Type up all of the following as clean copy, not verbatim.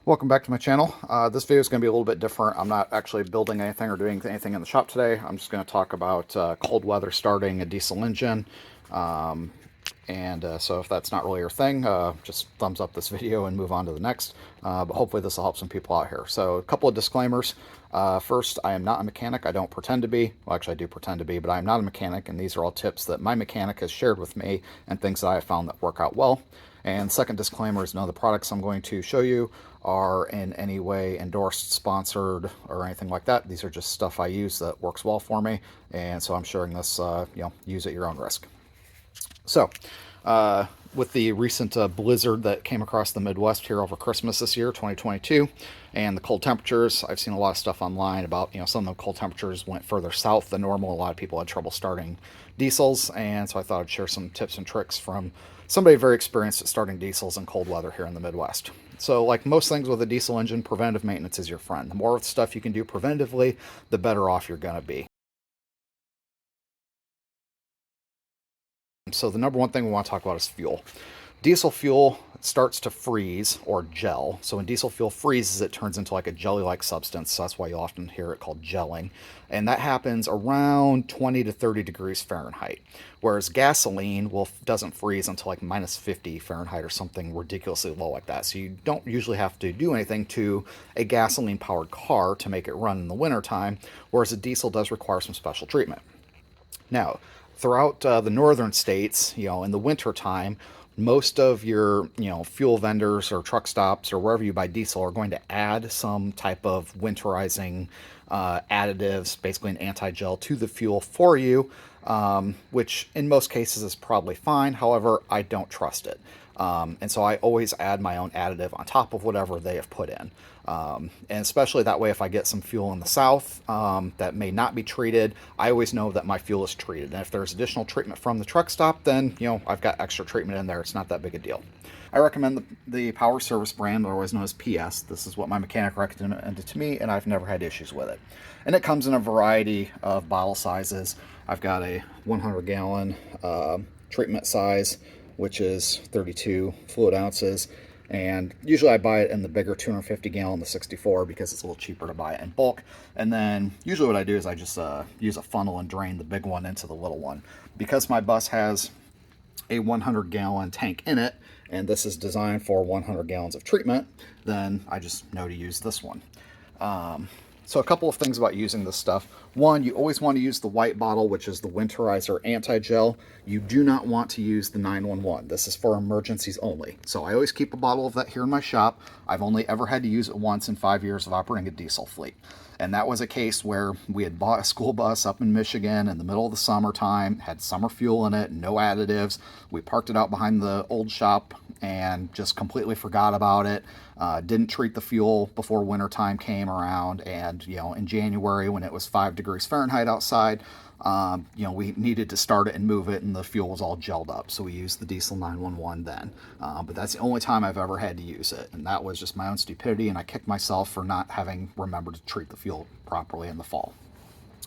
Welcome back to my channel. This video is going to be a little bit different. I'm not actually building anything or doing anything in the shop today. I'm just going to talk about cold weather starting a diesel engine. So if that's not really your thing, just thumbs up this video and move on to the next. But hopefully this will help some people out here. So a couple of disclaimers. First, I am not a mechanic. I don't pretend to be. Well, actually, I do pretend to be, but I am not a mechanic. And these are all tips that my mechanic has shared with me and things that I have found that work out well. And second disclaimer is none of the products I'm going to show you are in any way endorsed, sponsored, or anything like that. These are just stuff I use that works well for me. And so I'm sharing this, use at your own risk. So, with the recent blizzard that came across the Midwest here over Christmas this year, 2022, and the cold temperatures, I've seen a lot of stuff online about, some of the cold temperatures went further south than normal. A lot of people had trouble starting diesels, and so I thought I'd share some tips and tricks from somebody very experienced at starting diesels in cold weather here in the Midwest. So like most things with a diesel engine, preventive maintenance is your friend. The more stuff you can do preventively, the better off you're going to be. So the number one thing we want to talk about is fuel. Diesel fuel starts to freeze or gel. So when diesel fuel freezes, it turns into like a jelly-like substance. So that's why you often hear it called gelling. And that happens around 20 to 30 degrees Fahrenheit. Whereas gasoline doesn't freeze until like minus 50 Fahrenheit or something ridiculously low like that. So you don't usually have to do anything to a gasoline-powered car to make it run in the wintertime, whereas a diesel does require some special treatment. Now, throughout the northern states, in the winter time, most of your, fuel vendors or truck stops or wherever you buy diesel are going to add some type of winterizing additives, basically an anti-gel to the fuel for you, which in most cases is probably fine. However, I don't trust it. And so I always add my own additive on top of whatever they have put in. And especially that way, if I get some fuel in the south that may not be treated, I always know that my fuel is treated. And if there's additional treatment from the truck stop, then, I've got extra treatment in there. It's not that big a deal. I recommend the Power Service brand, otherwise known as PS. This is what my mechanic recommended to me, and I've never had issues with it. And it comes in a variety of bottle sizes. I've got a 100-gallon treatment size, which is 32 fluid ounces. And usually I buy it in the bigger 250-gallon, the 64, because it's a little cheaper to buy it in bulk. And then usually what I do is I just use a funnel and drain the big one into the little one. Because my bus has a 100-gallon tank in it, and this is designed for 100 gallons of treatment, then I just know to use this one. So a couple of things about using this stuff. One, you always want to use the white bottle, which is the Winterizer Anti-Gel. You do not want to use the 911. This is for emergencies only. So I always keep a bottle of that here in my shop. I've only ever had to use it once in 5 years of operating a diesel fleet. And that was a case where we had bought a school bus up in Michigan in the middle of the summertime, had summer fuel in it, no additives. We parked it out behind the old shop and just completely forgot about it. Didn't treat the fuel before wintertime came around. And, in January when it was 5 degrees Fahrenheit outside, we needed to start it and move it, and the fuel was all gelled up. So we used the diesel 911 then. But that's the only time I've ever had to use it. And that was just my own stupidity, and I kicked myself for not having remembered to treat the fuel properly in the fall.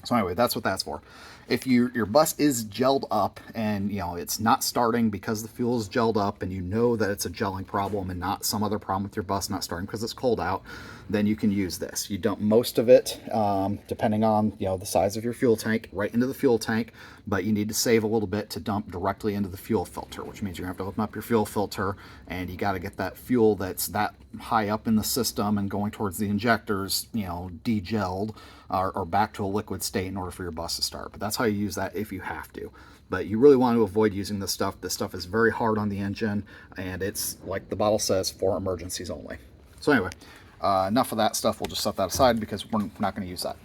So anyway, that's what that's for. If your bus is gelled up and, it's not starting because the fuel is gelled up, and you know that it's a gelling problem and not some other problem with your bus not starting because it's cold out, then you can use this. You dump most of it, depending on, the size of your fuel tank, right into the fuel tank, but you need to save a little bit to dump directly into the fuel filter, which means you're going to have to open up your fuel filter, and you got to get that fuel that's that high up in the system and going towards the injectors, de-gelled or back to a liquid state in order for your bus to start. But that's how you use that if you have to. But you really want to avoid using this stuff. This stuff is very hard on the engine, and it's, like the bottle says, for emergencies only. So anyway, enough of that stuff. We'll just set that aside because we're not going to use that.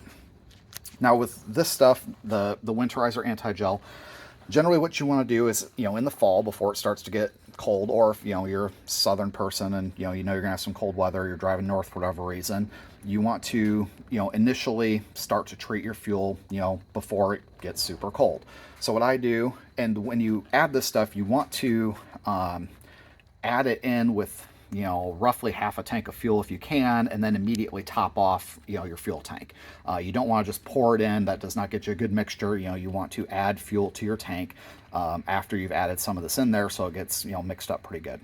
Now with this stuff, the Winterizer Anti-Gel, generally what you want to do is, in the fall before it starts to get cold, or if, you're a southern person and, you're going to have some cold weather, you're driving north for whatever reason, you want to, initially start to treat your fuel, before it gets super cold. So what I do, and when you add this stuff, you want to add it in with, roughly half a tank of fuel if you can, and then immediately top off, your fuel tank. You don't want to just pour it in. That does not get you a good mixture. You want to add fuel to your tank after you've added some of this in there, so it gets, mixed up pretty good.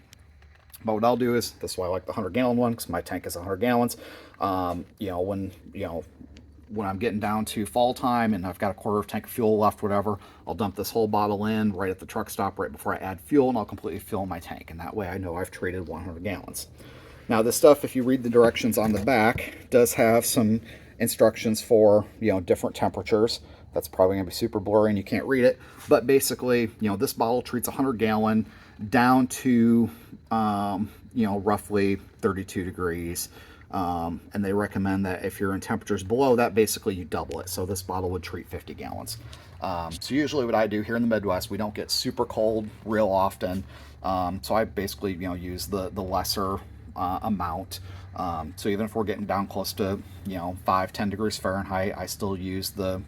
But what I'll do is, this is why I like the 100-gallon one, because my tank is 100 gallons. When I'm getting down to fall time and I've got a quarter of a tank of fuel left, whatever, I'll dump this whole bottle in right at the truck stop right before I add fuel, and I'll completely fill my tank. And that way I know I've treated 100 gallons. Now this stuff, if you read the directions on the back, does have some instructions for, different temperatures. That's probably going to be super blurry and you can't read it. But basically, this bottle treats 100 gallon down to, roughly 32 degrees. And they recommend that if you're in temperatures below that, basically you double it. So this bottle would treat 50 gallons. So usually what I do here in the Midwest, we don't get super cold real often. So I basically, use the lesser amount. So even if we're getting down close to, 5-10 degrees Fahrenheit, I still use the,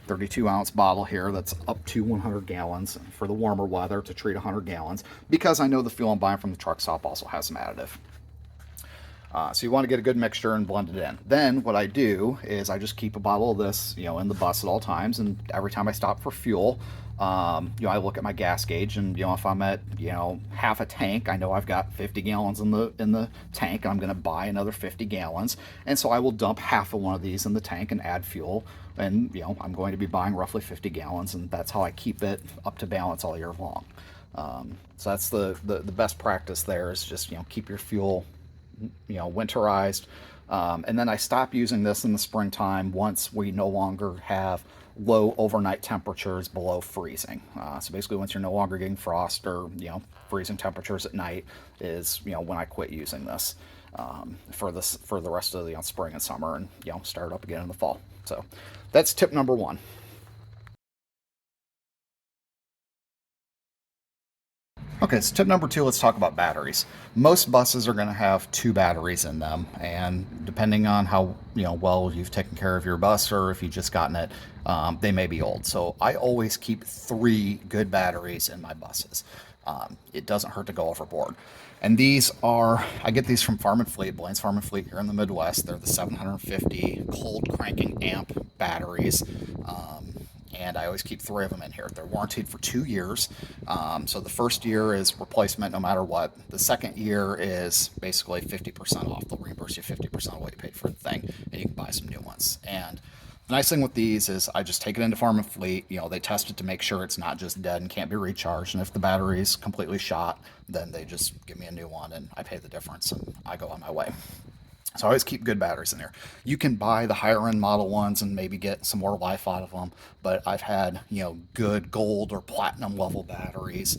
32 ounce bottle here that's up to 100 gallons for the warmer weather to treat 100 gallons, because I know the fuel I'm buying from the truck stop also has some additive. So you want to get a good mixture and blend it in. Then what I do is I just keep a bottle of this, in the bus at all times. And every time I stop for fuel, I look at my gas gauge, and if I'm at half a tank, I know I've got 50 gallons in the tank, and I'm going to buy another 50 gallons. And so I will dump half of one of these in the tank and add fuel. And I'm going to be buying roughly 50 gallons, and that's how I keep it up to balance all year long. So that's the best practice there, is just keep your fuel winterized. And then I stop using this in the springtime once we no longer have low overnight temperatures below freezing. So basically once you're no longer getting frost or freezing temperatures at night is when I quit using this for the rest of the spring and summer, and start up again in the fall. So that's tip number one. Okay, so tip number two, let's talk about batteries. Most buses are going to have 2 batteries in them, and depending on how well you've taken care of your bus, or if you've just gotten it, they may be old. So I always keep 3 good batteries in my buses. It doesn't hurt to go overboard. And these are, I get these from Farm and Fleet, Blaine's Farm and Fleet here in the Midwest. They're the 750 cold cranking amp batteries. And I always keep 3 of them in here. They're warranted for 2 years. So the first year is replacement no matter what. The second year is basically 50% off. They'll reimburse you 50% of what you paid for the thing, and you can buy some new ones. And the nice thing with these is I just take it into Farm and Fleet. They test it to make sure it's not just dead and can't be recharged. And if the battery's completely shot, then they just give me a new one, and I pay the difference, and I go on my way. So I always keep good batteries in there. You can buy the higher end model ones and maybe get some more life out of them, but I've had, good gold or platinum level batteries,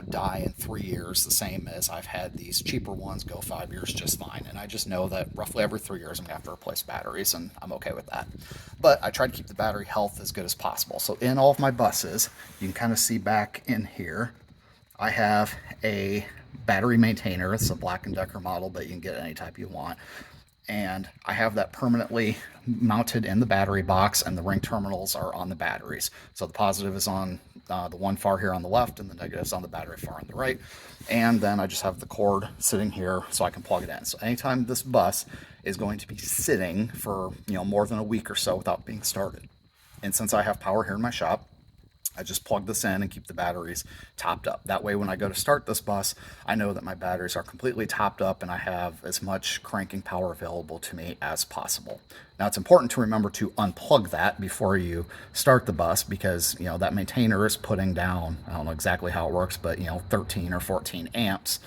die in 3 years, the same as I've had these cheaper ones go 5 years just fine. And I just know that roughly every 3 years I'm gonna have to replace batteries, and I'm okay with that. But I try to keep the battery health as good as possible. So in all of my buses, you can kind of see back in here, I have a battery maintainer. It's a Black & Decker model, but you can get any type you want. And I have that permanently mounted in the battery box, and the ring terminals are on the batteries. So the positive is on the one far here on the left, and the negative is on the battery far on the right. And then I just have the cord sitting here so I can plug it in. So anytime this bus is going to be sitting for more than a week or so without being started, and since I have power here in my shop, I just plug this in and keep the batteries topped up. That way, when I go to start this bus, I know that my batteries are completely topped up and I have as much cranking power available to me as possible. Now, it's important to remember to unplug that before you start the bus, because, that maintainer is putting down, I don't know exactly how it works, but, 13 or 14 amps.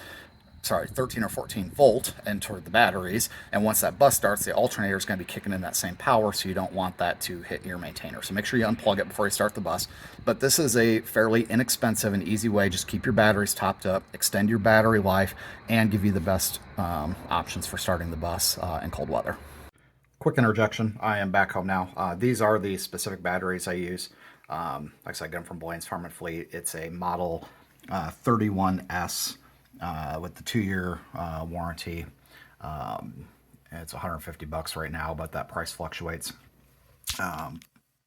13 or 14 volt into the batteries, and once that bus starts, the alternator is going to be kicking in that same power, so you don't want that to hit your maintainer. So make sure you unplug it before you start the bus. But this is a fairly inexpensive and easy way. Just keep your batteries topped up, extend your battery life, and give you the best options for starting the bus in cold weather. Quick interjection, I am back home now. These are the specific batteries I use. Like I said, I get them from Blaine's Farm and Fleet. It's a model 31S with the 2-year warranty. It's $150 right now, but that price fluctuates.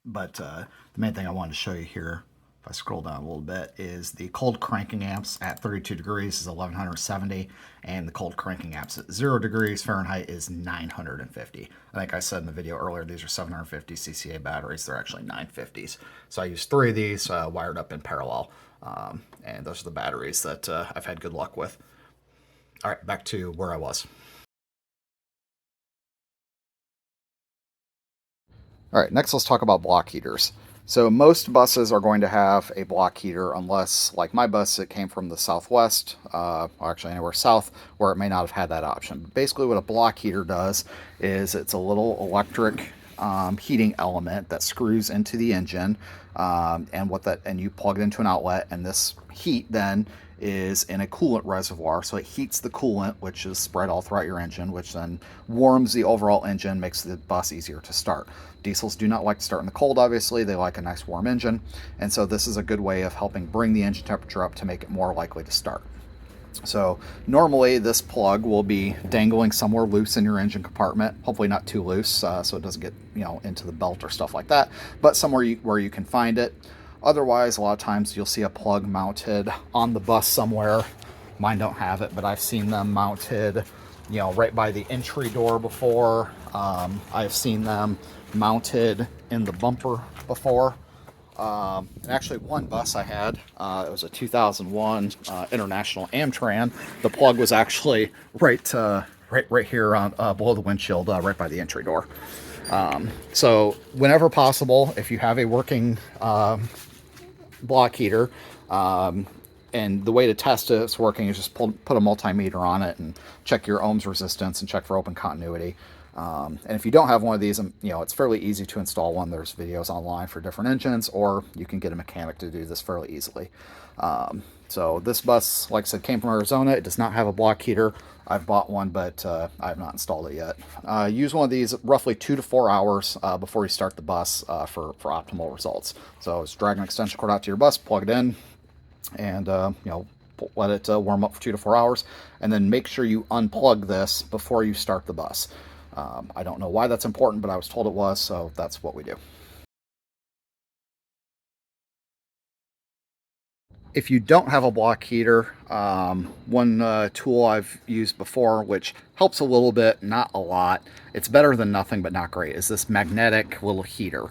But the main thing I wanted to show you here, if I scroll down a little bit, is the cold cranking amps at 32 degrees is 1170, and the cold cranking amps at 0 degrees Fahrenheit is 950. I think I said in the video earlier, these are 750 CCA batteries. They're actually 950s. So I used 3 of these wired up in parallel, and those are the batteries that I've had good luck with. All right, back to where I was. All right, next let's talk about block heaters. So most buses are going to have a block heater unless, like my bus, it came from the Southwest, or actually anywhere south, where it may not have had that option. But basically what a block heater does is it's a little electric heating element that screws into the engine, and you plug it into an outlet, and this heat then is in a coolant reservoir, so it heats the coolant, which is spread all throughout your engine, which then warms the overall engine, makes the bus easier to start. Diesels do not like to start in the cold, obviously. They like a nice warm engine, and so this is a good way of helping bring the engine temperature up to make it more likely to start. So normally this plug will be dangling somewhere loose in your engine compartment, hopefully not too loose, so it doesn't get into the belt or stuff like that, but somewhere where you can find it. Otherwise, a lot of times you'll see a plug mounted on the bus somewhere. Mine don't have it, but I've seen them mounted, right by the entry door before. I've seen them mounted in the bumper before. Actually, one bus I had, it was a 2001 International Amtran. The plug was actually right here on below the windshield, right by the entry door. So whenever possible, if you have a working block heater, and the way to test it's working is just put a multimeter on it and check your ohms resistance and check for open continuity. And if you don't have one of these, it's fairly easy to install one. There's videos online for different engines, or you can get a mechanic to do this fairly easily. So this bus, like I said, came from Arizona. It does not have a block heater. I've bought one, but I have not installed it yet. Use one of these roughly 2 to 4 hours before you start the bus for optimal results. So just drag an extension cord out to your bus, plug it in, and let it warm up for 2 to 4 hours, and then make sure you unplug this before you start the bus. I don't know why that's important, but I was told it was, so that's what we do. If you don't have a block heater, one tool I've used before, which helps a little bit, not a lot, it's better than nothing but not great, is this magnetic little heater.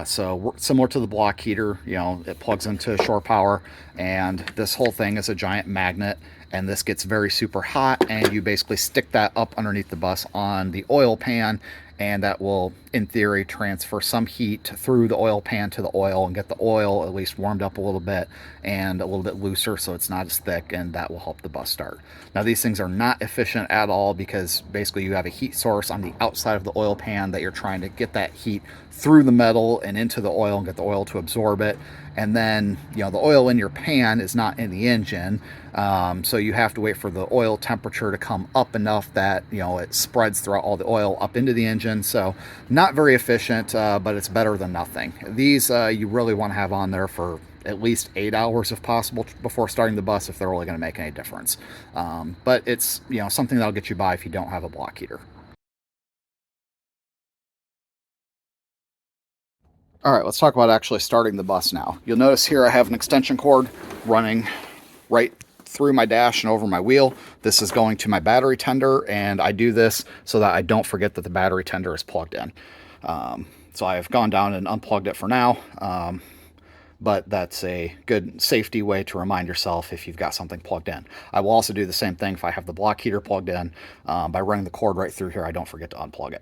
So similar to the block heater, it plugs into shore power, and this whole thing is a giant magnet, and this gets very super hot, and you basically stick that up underneath the bus on the oil pan, and that will, in theory, transfer some heat through the oil pan to the oil and get the oil at least warmed up a little bit and a little bit looser so it's not as thick, and that will help the bus start. Now, these things are not efficient at all because basically you have a heat source on the outside of the oil pan that you're trying to get that heat through the metal and into the oil and get the oil to absorb it. And then, the oil in your pan is not in the engine, so you have to wait for the oil temperature to come up enough that, it spreads throughout all the oil up into the engine. So not very efficient, but it's better than nothing. These you really want to have on there for at least 8 hours if possible before starting the bus if they're really going to make any difference. But it's, something that'll get you by if you don't have a block heater. All right, let's talk about actually starting the bus now. You'll notice here I have an extension cord running right through my dash and over my wheel. This is going to my battery tender, and I do this so that I don't forget that the battery tender is plugged in. So I have gone down and unplugged it for now, but that's a good safety way to remind yourself if you've got something plugged in. I will also do the same thing if I have the block heater plugged in. By running the cord right through here, I don't forget to unplug it.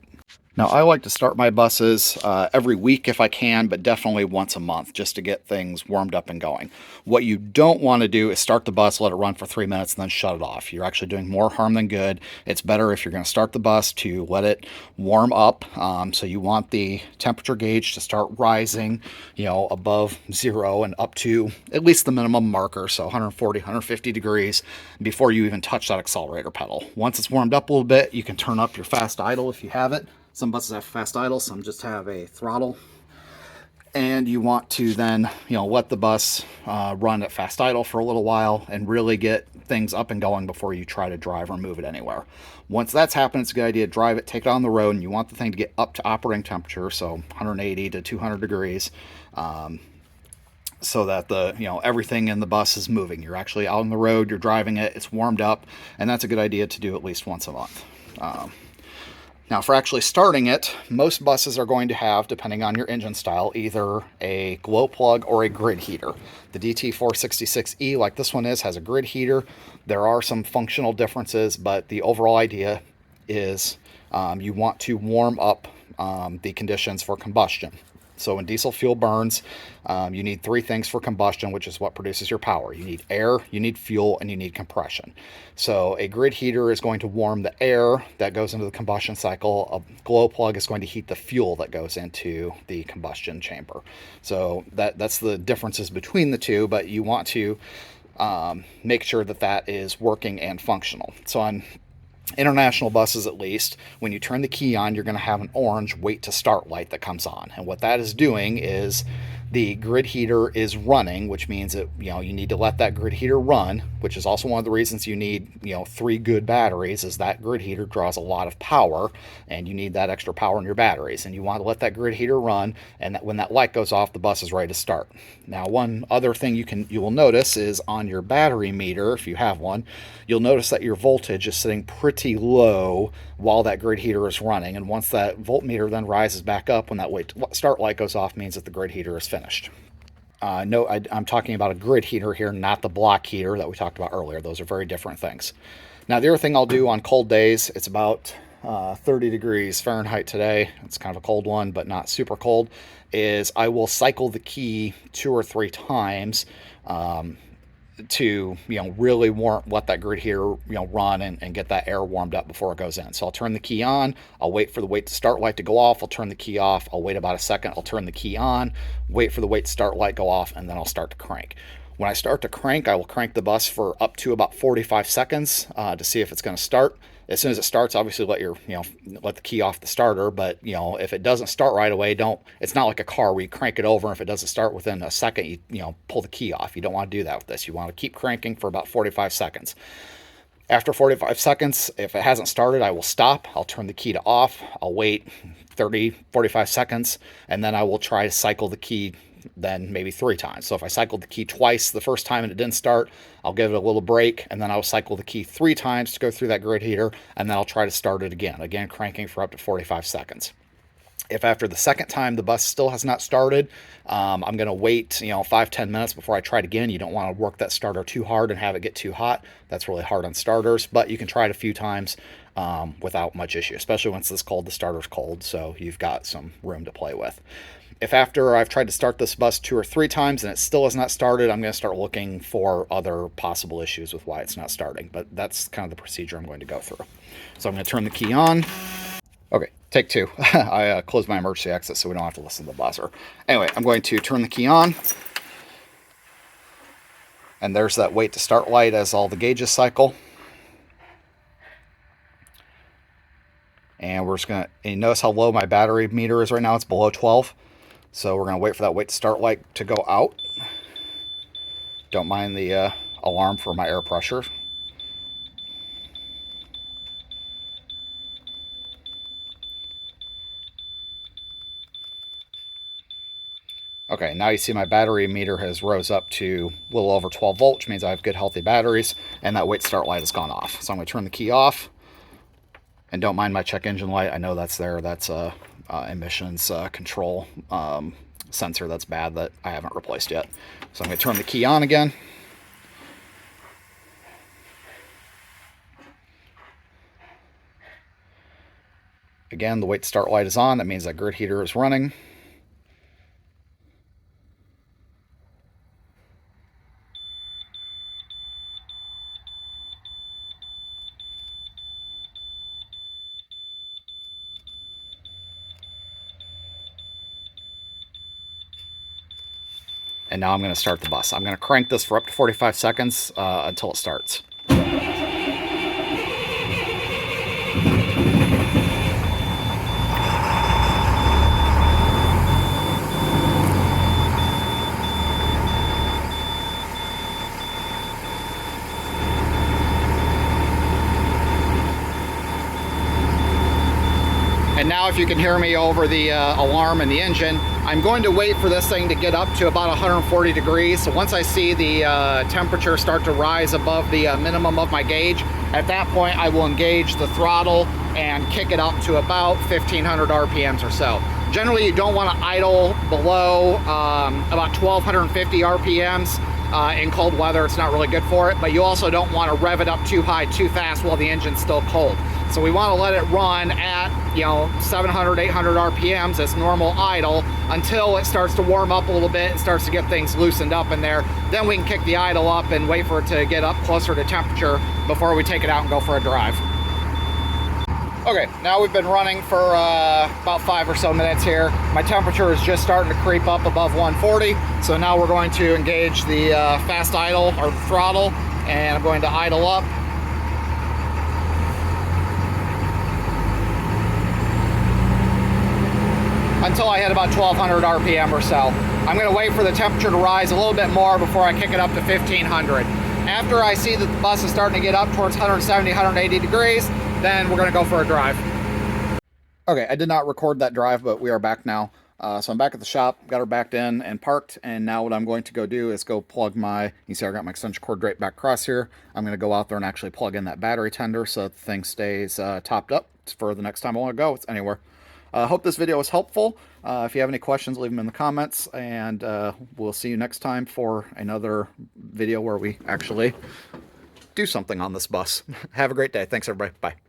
Now, I like to start my buses every week if I can, but definitely once a month just to get things warmed up and going. What you don't want to do is start the bus, let it run for 3 minutes, and then shut it off. You're actually doing more harm than good. It's better if you're going to start the bus to let it warm up. So you want the temperature gauge to start rising, above 0 and up to at least the minimum marker, so 140, 150 degrees, before you even touch that accelerator pedal. Once it's warmed up a little bit, you can turn up your fast idle if you have it. Some buses have fast idle, some just have a throttle. And you want to then, let the bus run at fast idle for a little while and really get things up and going before you try to drive or move it anywhere. Once that's happened, it's a good idea to drive it, take it on the road, and you want the thing to get up to operating temperature, so 180 to 200 degrees, so that everything in the bus is moving. You're actually out on the road, you're driving it, it's warmed up, and that's a good idea to do at least once a month. Now, for actually starting it, most buses are going to have, depending on your engine style, either a glow plug or a grid heater. The DT466e, like this one is, has a grid heater. There are some functional differences, but the overall idea is you want to warm up the conditions for combustion. So when diesel fuel burns, you need three things for combustion, which is what produces your power. You need air, you need fuel, and you need compression. So a grid heater is going to warm the air that goes into the combustion cycle. A glow plug is going to heat the fuel that goes into the combustion chamber. So that's the differences between the two, but you want to make sure that that is working and functional. So on international buses, at least, when you turn the key on, you're going to have an orange wait to start light that comes on. And what that is doing is the grid heater is running, which means that, you need to let that grid heater run, which is also one of the reasons you need, 3 good batteries, is that grid heater draws a lot of power, and you need that extra power in your batteries. And you want to let that grid heater run, and that when that light goes off, the bus is ready to start. Now, one other thing you will notice is on your battery meter, if you have one, you'll notice that your voltage is sitting pretty low while that grid heater is running. And once that voltmeter then rises back up, when that wait to start light goes off, means that the grid heater is finished. No, I'm talking about a grid heater here, not the block heater that we talked about earlier. Those are very different things. Now, the other thing I'll do on cold days, it's about 30 degrees Fahrenheit today. It's kind of a cold one, but not super cold, is I will cycle the key 2 or 3 times to really let that grid heater run and get that air warmed up before it goes in. So I'll turn the key on, I'll wait for the wait to start light to go off, I'll turn the key off, I'll wait about a second, I'll turn the key on, wait for the wait to start light go off, and then I'll start to crank. When I start to crank, I will crank the bus for up to about 45 seconds to see if it's going to start. As soon as it starts, obviously let the key off the starter, but if it doesn't start right away, it's not like a car where you crank it over, and if it doesn't start within a second, you pull the key off. You don't want to do that with this. You want to keep cranking for about 45 seconds. After 45 seconds, if it hasn't started, I will stop. I'll turn the key to off. I'll wait 30, 45 seconds, and then I will try to cycle the key then maybe 3 times. So if I cycled the key twice the first time and it didn't start, I'll give it a little break, and then I'll cycle the key 3 times to go through that grid heater, and then I'll try to start it again cranking for up to 45 seconds. If after the second time the bus still has not started, I'm going to wait 5-10 minutes before I try it again. You don't want to work that starter too hard and have it get too hot. That's really hard on starters, but you can try it a few times without much issue, especially once it's cold. The starter's cold, so you've got some room to play with. If after I've tried to start this bus 2 or 3 times and it still has not started, I'm going to start looking for other possible issues with why it's not starting. But that's kind of the procedure I'm going to go through. So I'm going to turn the key on. Okay, take 2. I closed my emergency exit so we don't have to listen to the buzzer. Anyway, I'm going to turn the key on. And there's that wait to start light as all the gauges cycle. And we're just going to, and you notice how low my battery meter is right now? It's below 12. So we're going to wait for that wait to start light to go out. Don't mind the alarm for my air pressure. Okay, now you see my battery meter has rose up to a little over 12 volts, which means I have good healthy batteries, and that wait to start light has gone off. So I'm going to turn the key off. And don't mind my check engine light. I know that's there. That's a emissions control sensor that's bad that I haven't replaced yet. So I'm going to turn the key on again. Again, the wait to start light is on. That means that grid heater is running. And now I'm going to start the bus. I'm going to crank this for up to 45 seconds until it starts. And now if you can hear me over the alarm in the engine, I'm going to wait for this thing to get up to about 140 degrees. So once I see the temperature start to rise above the minimum of my gauge, at that point I will engage the throttle and kick it up to about 1500 RPMs or so. Generally, you don't want to idle below about 1250 RPMs. In cold weather, it's not really good for it, but you also don't want to rev it up too high too fast while the engine's still cold. So we want to let it run at, 700, 800 RPMs as normal idle until it starts to warm up a little bit and starts to get things loosened up in there. Then we can kick the idle up and wait for it to get up closer to temperature before we take it out and go for a drive. Okay, now we've been running for about 5 or so minutes here. My temperature is just starting to creep up above 140, so now we're going to engage the fast idle or throttle, and I'm going to idle up. Until I hit about 1200 RPM or so. I'm going to wait for the temperature to rise a little bit more before I kick it up to 1500. After I see that the bus is starting to get up towards 170, 180 degrees, then we're going to go for a drive. Okay, I did not record that drive, but we are back now. So I'm back at the shop, got her backed in and parked, and now what I'm going to go do is go plug my, you see I got my extension cord right back across here. I'm going to go out there and actually plug in that battery tender so that the thing stays topped up for the next time I want to go. It's anywhere. Hope this video was helpful. If you have any questions, leave them in the comments, and we'll see you next time for another video where we actually do something on this bus. Have a great day. Thanks, everybody. Bye.